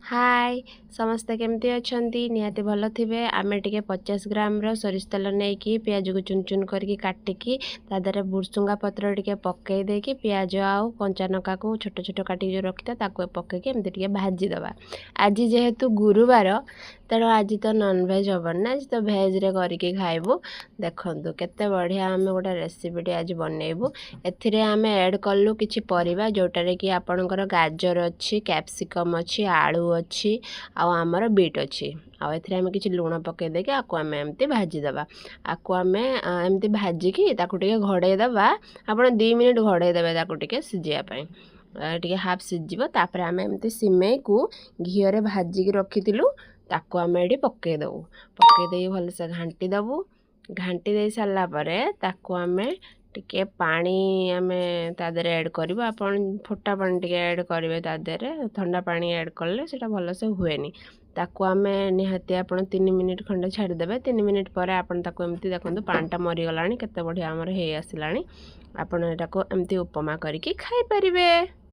हाय समस्ते केमती अछंती निहाती भल थिबे। आमे टिके 50 ग्राम रो सोरिष तेल नै कि प्याज को चुन चुन करके काटिकी तादरे भुरसुंगा पत्र टिके पक्के देकी प्याज आउ कंचा नका को छोट छोट काटी जो रखिता ताको पक्के के एमती टिके भाजी दबा। आज जेहेतु गुरुवार तेणु आज तो नॉन वेज हबन ना, आज तो भेज रे करके खाइबू। देखंतु केते बढ़िया आमे गोटे रेसिपी आज बनैबू। एथिरे आमे ऐड कलु किछि परिबा जोटारे कि आपनकर गाजर अछि, कैप्सिकम अछि, आलू अच्छी आमर बीट अच्छी आउ आम कि लुण पकई देके आपको आम एमती भाजी दबा। आपको आम एमती भाजिकी टे घड़े दबा। आप 2 मिनिट घड़े देवे टे सीझापी टे हाफ सीझ तापर आम एमती सिमई को घीरे भाजिकी रखीलु ताको आम ये पकई दबू। पकईदे भलसे घाटी दबू। घाटी दे सारापर ताको आम टिके पानी आमे तादरे ऐड करू। आपन फोटा पानी टिके ऐड करेंगे तादरे ठंडा पानी ऐड कले सेटा भलसे हुएनी। ताको आमे निहाती आपन 3 मिनिट खंडे छाड़ीदेवे। 3 मिनिट पर आपन ताको एमती देखो पानीटा मरीगलानी केते बढ़िया आमर हे आसलानी। आपन एटाको एमती उपमा करके खाई परिबे।